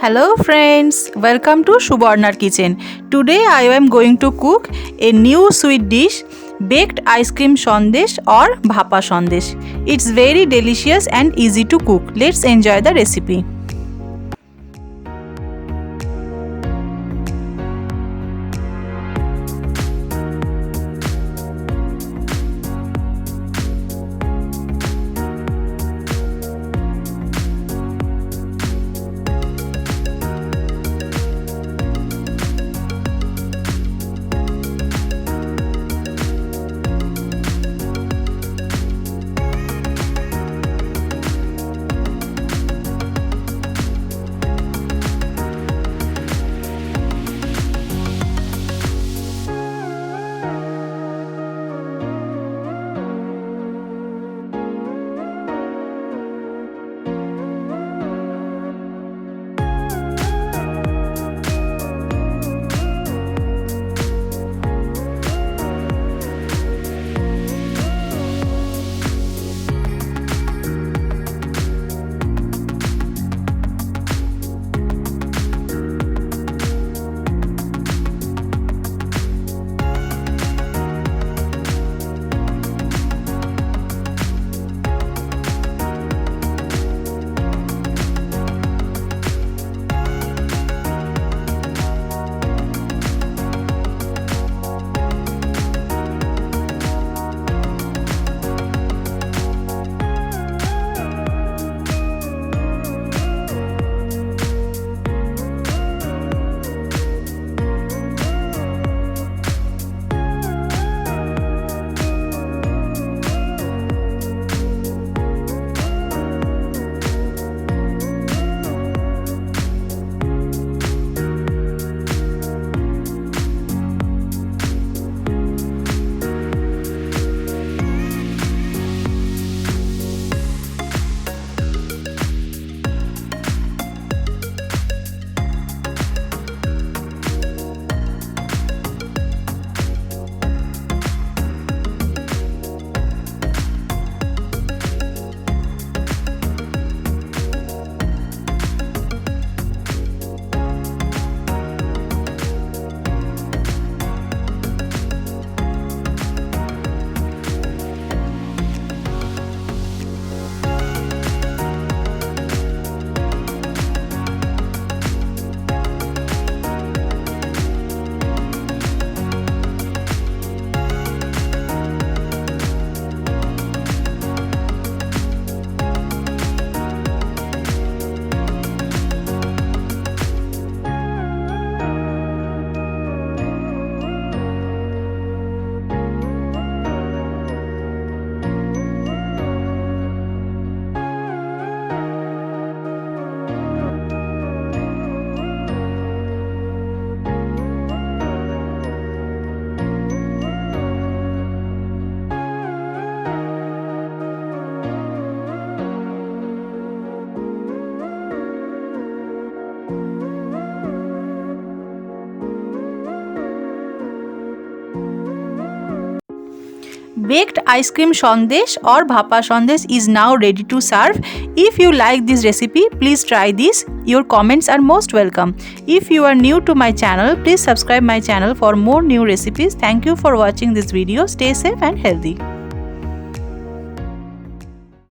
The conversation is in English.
Hello friends, welcome to Subarna's kitchen. Today I am going to cook a new sweet dish, baked ice cream sandesh or bhapa sandesh. It's very delicious and easy to cook. Let's enjoy the recipe. Baked ice cream sandesh or bhapa sandesh is now ready to serve. If you like this recipe, please try this. Your comments are most welcome. If you are new to my channel, please subscribe my channel for more new recipes. Thank you for watching this video. Stay safe and healthy.